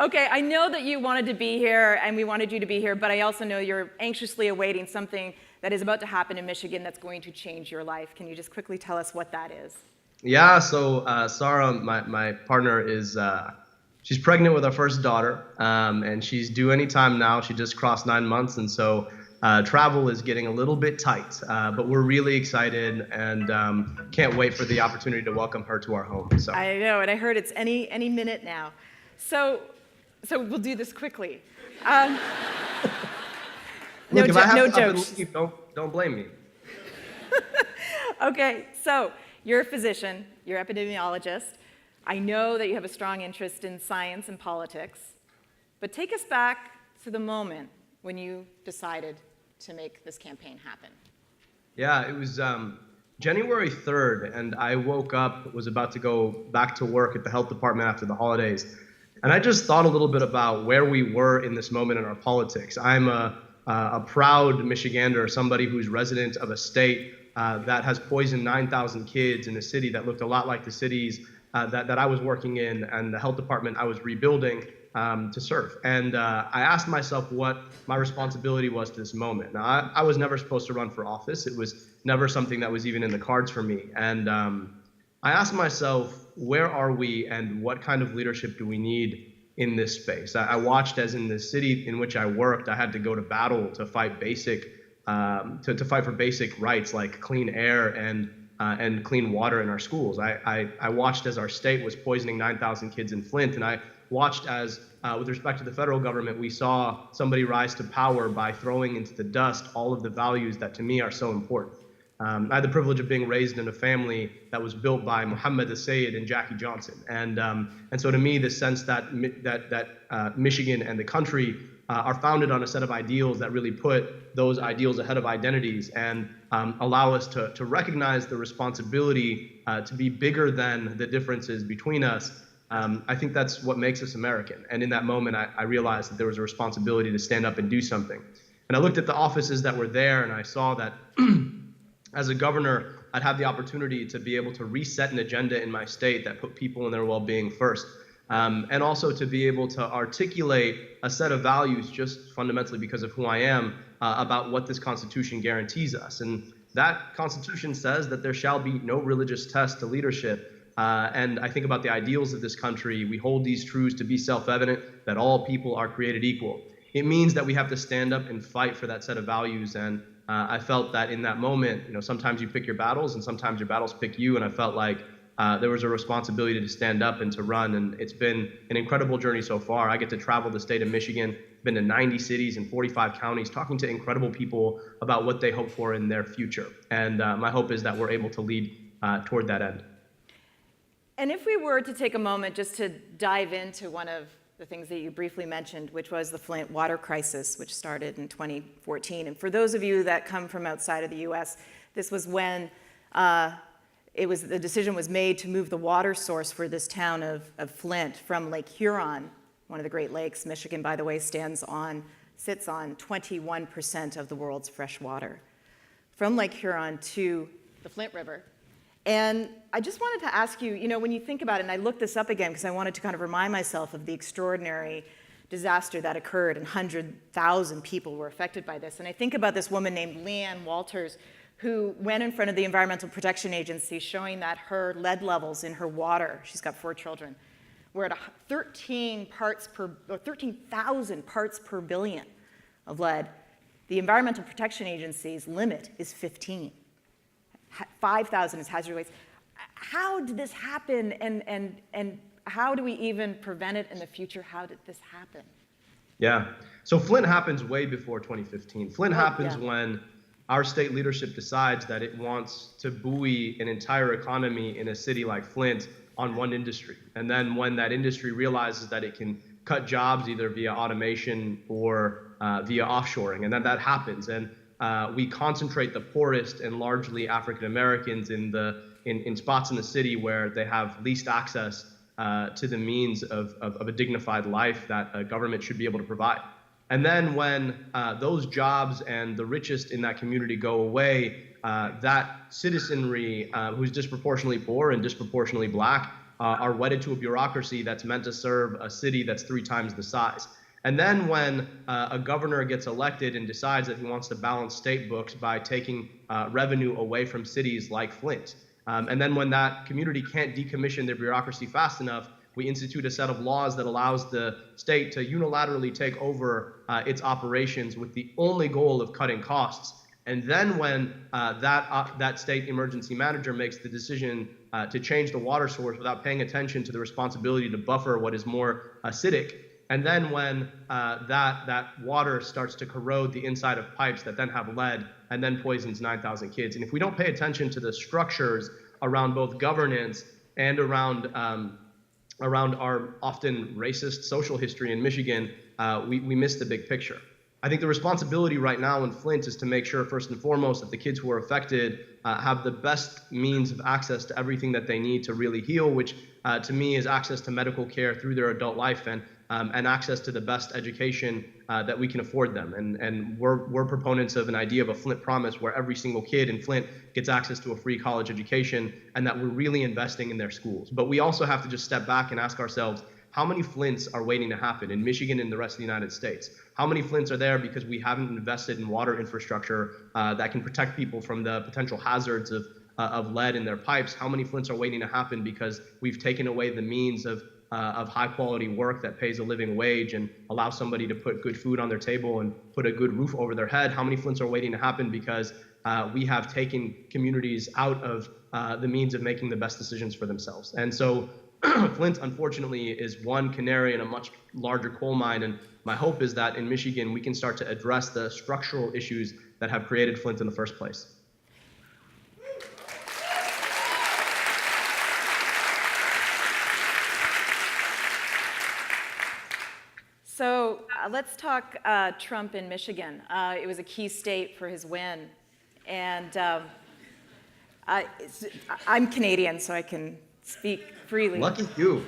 Okay, I know that you wanted to be here, and we wanted you to be here, but I also know you're anxiously awaiting something that is about to happen in Michigan that's going to change your life. Can you just quickly tell us what that is? Yeah, so Sarah, my partner, she's pregnant with our first daughter, and she's due any time now. She just crossed 9 months, and so travel is getting a little bit tight. But we're really excited and can't wait for the opportunity to welcome her to our home. So I know, and I heard it's any minute now. So we'll do this quickly. Look, if I have no to up and jokes. leave, don't blame me. Okay, so you're a physician, you're an epidemiologist. I know that you have a strong interest in science and politics, but take us back to the moment when you decided to make this campaign happen. Yeah, it was January 3rd, and I woke up, was about to go back to work at the health department after the holidays, and I just thought a little bit about where we were in this moment in our politics. I'm a proud Michigander, somebody who's resident of a state that has poisoned 9,000 kids in a city that looked a lot like the cities that I was working in and the health department I was rebuilding to serve. And I asked myself what my responsibility was to this moment. Now, I was never supposed to run for office. It was never something that was even in the cards for me. And I asked myself, where are we and what kind of leadership do we need in this space? I watched as in the city in which I worked, I had to go to battle to fight to fight for basic rights like clean air and clean water in our schools. I watched as our state was poisoning 9,000 kids in Flint, and I watched as, with respect to the federal government, we saw somebody rise to power by throwing into the dust all of the values that to me are so important. I had the privilege of being raised in a family that was built by Abdul El-Sayed and Jackie Johnson, and so to me, the sense that Michigan and the country are founded on a set of ideals that really put those ideals ahead of identities and allow us to recognize the responsibility to be bigger than the differences between us. I think that's what makes us American. And in that moment, I realized that there was a responsibility to stand up and do something. And I looked at the offices that were there, and I saw that as a governor, I'd have the opportunity to be able to reset an agenda in my state that put people and their well-being first. And also to be able to articulate a set of values just fundamentally because of who I am about what this Constitution guarantees us. And that Constitution says that there shall be no religious test to leadership. And I think about the ideals of this country. We hold these truths to be self-evident, that all people are created equal. It means that we have to stand up and fight for that set of values. And I felt that in that moment, sometimes you pick your battles and sometimes your battles pick you. And I felt like there was a responsibility to stand up and to run. And it's been an incredible journey so far. I get to travel the state of Michigan, been to 90 cities and 45 counties, talking to incredible people about what they hope for in their future. And my hope is that we're able to lead toward that end. And if we were to take a moment just to dive into one of the things that you briefly mentioned, which was the Flint water crisis, which started in 2014. And for those of you that come from outside of the US, this was when the decision was made to move the water source for this town of Flint from Lake Huron, one of the Great Lakes. Michigan, by the way, sits on 21% of the world's fresh water, from Lake Huron to the Flint River. And I just wanted to ask you, when you think about it, and I looked this up again because I wanted to kind of remind myself of the extraordinary disaster that occurred, and 100,000 people were affected by this. And I think about this woman named Leanne Walters, who went in front of the Environmental Protection Agency showing that her lead levels in her water, she's got 4 children, were at 13,000 parts per billion of lead. The Environmental Protection Agency's limit is 15. 5,000 is hazardous waste. How did this happen, and how do we even prevent it in the future? How did this happen? Yeah, so Flint happens way before 2015. Flint happens when our state leadership decides that it wants to buoy an entire economy in a city like Flint on one industry. And then when that industry realizes that it can cut jobs either via automation or via offshoring, and then that happens. And we concentrate the poorest and largely African Americans in spots in the city where they have least access to the means of a dignified life that a government should be able to provide. And then when those jobs and the richest in that community go away, that citizenry who's disproportionately poor and disproportionately black are wedded to a bureaucracy that's meant to serve a city that's 3 times the size. And then when a governor gets elected and decides that he wants to balance state books by taking revenue away from cities like Flint, and then when that community can't decommission their bureaucracy fast enough, we institute a set of laws that allows the state to unilaterally take over its operations with the only goal of cutting costs. And then when that state emergency manager makes the decision to change the water source without paying attention to the responsibility to buffer what is more acidic, and then when that water starts to corrode the inside of pipes that then have lead and then poisons 9,000 kids. And if we don't pay attention to the structures around both governance and around our often racist social history in Michigan, we miss the big picture. I think the responsibility right now in Flint is to make sure, first and foremost, that the kids who are affected have the best means of access to everything that they need to really heal, which to me is access to medical care through their adult life and access to the best education that we can afford them. And we're proponents of an idea of a Flint promise where every single kid in Flint gets access to a free college education and that we're really investing in their schools. But we also have to just step back and ask ourselves, how many Flints are waiting to happen in Michigan and the rest of the United States? How many Flints are there because we haven't invested in water infrastructure that can protect people from the potential hazards of lead in their pipes? How many Flints are waiting to happen because we've taken away the means of high quality work that pays a living wage and allows somebody to put good food on their table and put a good roof over their head? How many Flints are waiting to happen because we have taken communities out of the means of making the best decisions for themselves? And so Flint, unfortunately, is one canary in a much larger coal mine. And my hope is that in Michigan, we can start to address the structural issues that have created Flint in the first place. So let's talk Trump in Michigan. It was a key state for his win. And I'm Canadian, so I can speak freely. Lucky you.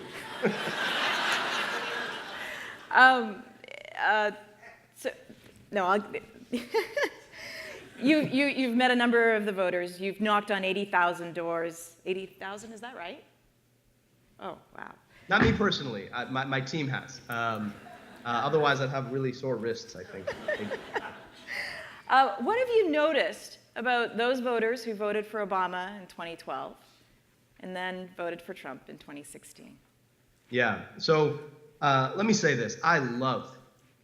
You've met a number of the voters. You've knocked on 80,000 doors. 80,000, is that right? Oh, wow. Not me personally. My team has. Otherwise, I'd have really sore wrists, I think. What have you noticed about those voters who voted for Obama in 2012 and then voted for Trump in 2016? Yeah, so let me say this. I love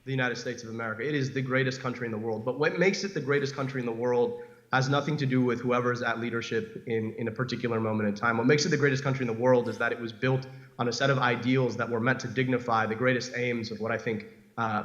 the United States of America. It is the greatest country in the world. But what makes it the greatest country in the world has nothing to do with whoever's at leadership in a particular moment in time. What makes it the greatest country in the world is that it was built on a set of ideals that were meant to dignify the greatest aims of what I think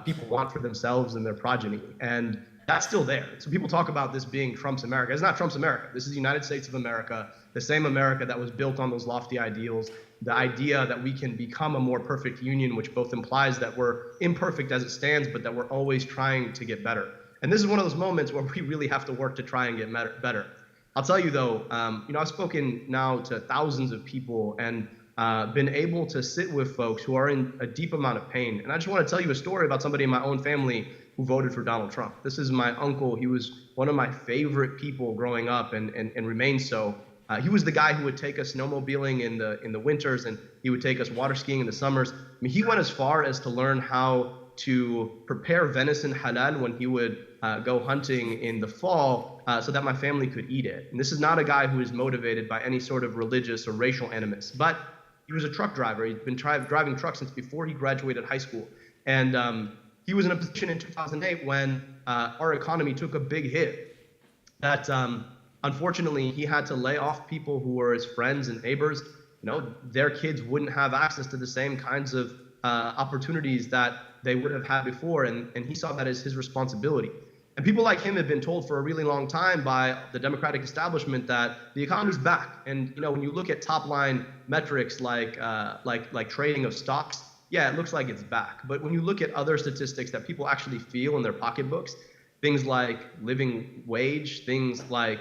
people want for themselves and their progeny. And that's still there. So people talk about this being Trump's America. It's not Trump's America. This is the United States of America, the same America that was built on those lofty ideals, the idea that we can become a more perfect union, which both implies that we're imperfect as it stands, but that we're always trying to get better. And this is one of those moments where we really have to work to try and get better. I'll tell you though, I've spoken now to thousands of people and been able to sit with folks who are in a deep amount of pain. And I just want to tell you a story about somebody in my own family who voted for Donald Trump. This is my uncle. He was one of my favorite people growing up and remains so. He was the guy who would take us snowmobiling in the winters, and he would take us water skiing in the summers. I mean, he went as far as to learn how to prepare venison halal when he would go hunting in the fall so that my family could eat it. And this is not a guy who is motivated by any sort of religious or racial animus, but he was a truck driver. He'd been driving trucks since before he graduated high school. And he was in a position in 2008 when our economy took a big hit that unfortunately he had to lay off people who were his friends and neighbors. Their kids wouldn't have access to the same kinds of opportunities that they would have had before, and he saw that as his responsibility. And people like him have been told for a really long time by the Democratic establishment that the economy's back. And when you look at top line metrics like trading of stocks, yeah, it looks like it's back. But when you look at other statistics that people actually feel in their pocketbooks, things like living wage, things like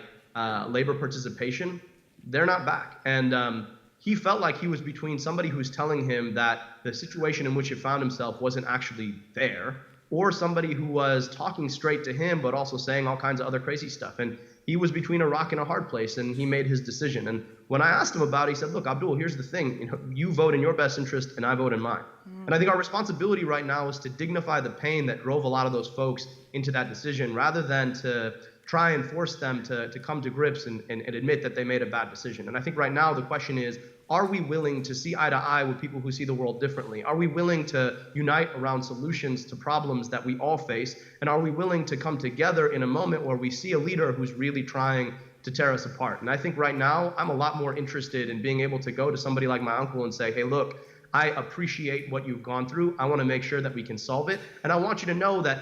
labor participation, they're not back. And he felt like he was between somebody who's telling him that the situation in which he found himself wasn't actually there, or somebody who was talking straight to him, but also saying all kinds of other crazy stuff. And he was between a rock and a hard place, and he made his decision. And when I asked him about it, he said, look, Abdul, here's the thing. You vote in your best interest, and I vote in mine. And I think our responsibility right now is to dignify the pain that drove a lot of those folks into that decision, rather than to try and force them to come to grips and admit that they made a bad decision. And I think right now the question is, are we willing to see eye to eye with people who see the world differently? Are we willing to unite around solutions to problems that we all face? And are we willing to come together in a moment where we see a leader who's really trying to tear us apart? And I think right now I'm a lot more interested in being able to go to somebody like my uncle and say, hey, look, I appreciate what you've gone through. I want to make sure that we can solve it. And I want you to know that,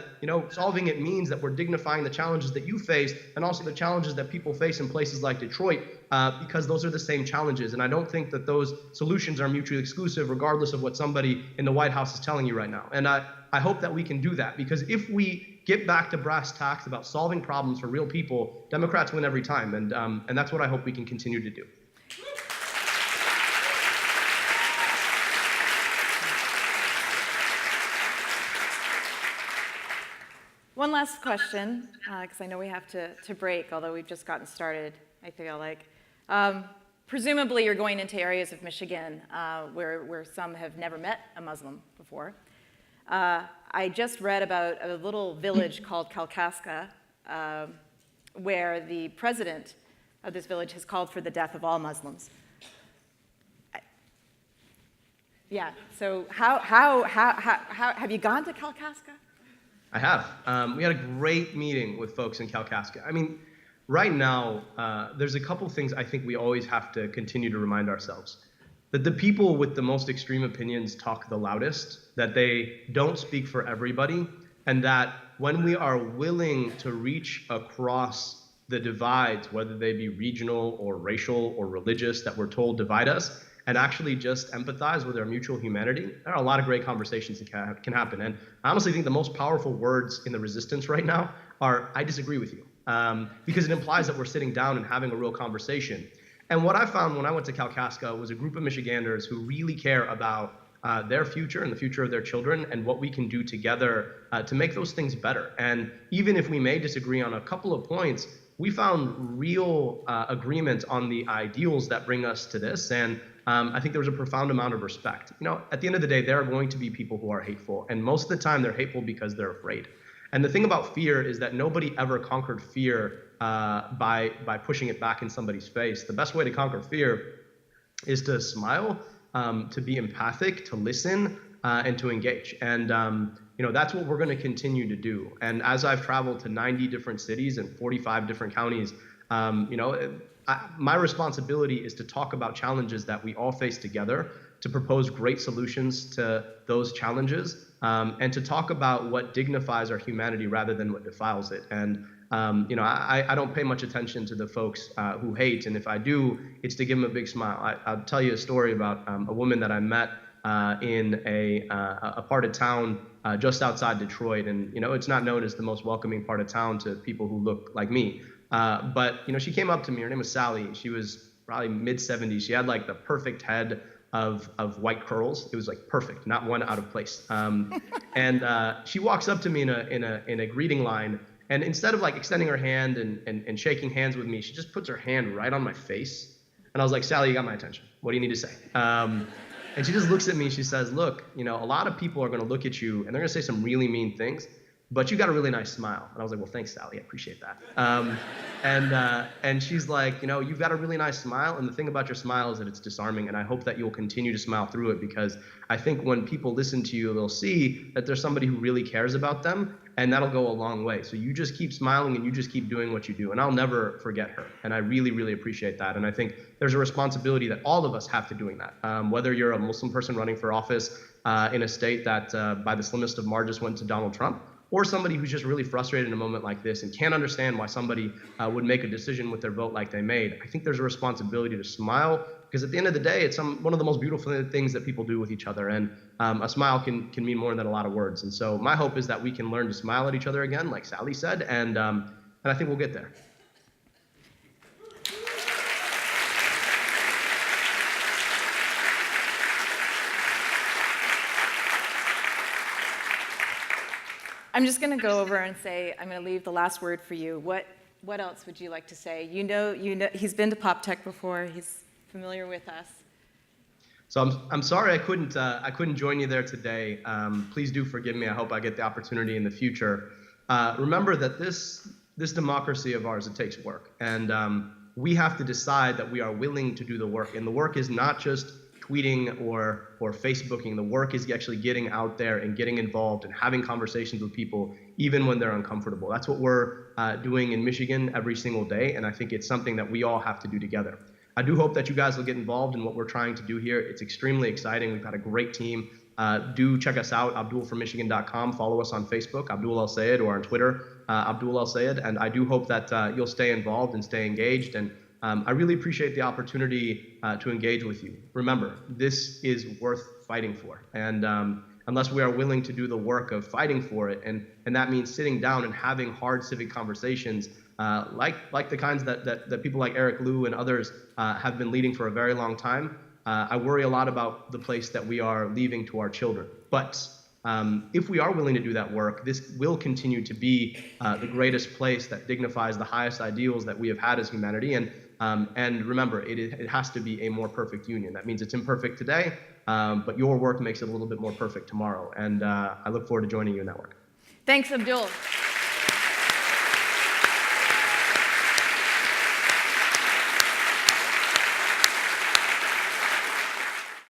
solving it means that we're dignifying the challenges that you faced, and also the challenges that people face in places like Detroit, because those are the same challenges. And I don't think that those solutions are mutually exclusive, regardless of what somebody in the White House is telling you right now. And I hope that we can do that, because if we get back to brass tacks about solving problems for real people, Democrats win every time. And that's what I hope we can continue to do. One last question, because I know we have to break, although we've just gotten started, I feel like. Presumably you're going into areas of Michigan where some have never met a Muslim before. I just read about a little village called Kalkaska, where the president of this village has called for the death of all Muslims. Yeah, so how have you gone to Kalkaska? I have. We had a great meeting with folks in Kalkaska. I mean, right now, there's a couple things I think we always have to continue to remind ourselves. That the people with the most extreme opinions talk the loudest, that they don't speak for everybody, and that when we are willing to reach across the divides, whether they be regional or racial or religious, that we're told divide us, and actually just empathize with our mutual humanity, there are a lot of great conversations that can happen. And I honestly think the most powerful words in the resistance right now are, I disagree with you, because it implies that we're sitting down and having a real conversation. And what I found when I went to Kalkaska was a group of Michiganders who really care about their future and the future of their children, and what we can do together to make those things better. And even if we may disagree on a couple of points, we found real agreement on the ideals that bring us to this. And I think there was a profound amount of respect. At the end of the day, there are going to be people who are hateful, and most of the time they're hateful because they're afraid. And the thing about fear is that nobody ever conquered fear by pushing it back in somebody's face. The best way to conquer fear is to smile, to be empathic, to listen, and to engage. And that's what we're going to continue to do. And as I've traveled to 90 different cities and 45 different counties, my responsibility is to talk about challenges that we all face together, to propose great solutions to those challenges, and to talk about what dignifies our humanity rather than what defiles it. And I don't pay much attention to the folks who hate, and if I do, it's to give them a big smile. I'll tell you a story about a woman that I met in a part of town just outside Detroit, and it's not known as the most welcoming part of town to people who look like me. But she came up to me. Her name was Sally. She was probably mid-70s. She had like the perfect head of white curls. It was like perfect, not one out of place. And she walks up to me in a greeting line, and instead of like extending her hand and shaking hands with me, she just puts her hand right on my face. And I was like, Sally, you got my attention. What do you need to say? And she just looks at me. She says, look, a lot of people are going to look at you and they're going to say some really mean things, but you got a really nice smile. And I was like, well, thanks, Sally. I appreciate that. And she's like, you've got a really nice smile. And the thing about your smile is that it's disarming. And I hope that you'll continue to smile through it, because I think when people listen to you, they'll see that there's somebody who really cares about them, and that'll go a long way. So you just keep smiling and you just keep doing what you do. And I'll never forget her. And I really, really appreciate that. And I think there's a responsibility that all of us have to doing that. Whether you're a Muslim person running for office in a state that by the slimmest of margins went to Donald Trump, or somebody who's just really frustrated in a moment like this and can't understand why somebody would make a decision with their vote like they made. I think there's a responsibility to smile, because at the end of the day, it's one of the most beautiful things that people do with each other. And a smile can mean more than a lot of words. And so my hope is that we can learn to smile at each other again, like Sally said, and I think we'll get there. I'm just going to go over and say, I'm going to leave the last word for you. What else would you like to say? You know, he's been to PopTech before. He's familiar with us. So I'm sorry I couldn't join you there today. Please do forgive me. I hope I get the opportunity in the future. Remember that this democracy of ours, it takes work, and we have to decide that we are willing to do the work. And the work is not just tweeting or Facebooking. The work is actually getting out there and getting involved and having conversations with people, even when they're uncomfortable. That's what we're doing in Michigan every single day, and I think it's something that we all have to do together. I do hope that you guys will get involved in what we're trying to do here. It's extremely exciting. We've got a great team. Do check us out, abdulfrommichigan.com. Follow us on Facebook, Abdul El-Sayed, or on Twitter, Abdul El-Sayed. And I do hope that you'll stay involved and stay engaged. And I really appreciate the opportunity to engage with you. Remember, this is worth fighting for. And unless we are willing to do the work of fighting for it, and that means sitting down and having hard civic conversations, like the kinds that people like Eric Liu and others have been leading for a very long time, I worry a lot about the place that we are leaving to our children. But if we are willing to do that work, this will continue to be the greatest place that dignifies the highest ideals that we have had as humanity. And remember, it has to be a more perfect union. That means it's imperfect today, but your work makes it a little bit more perfect tomorrow. And I look forward to joining you in that work. Thanks, Abdul.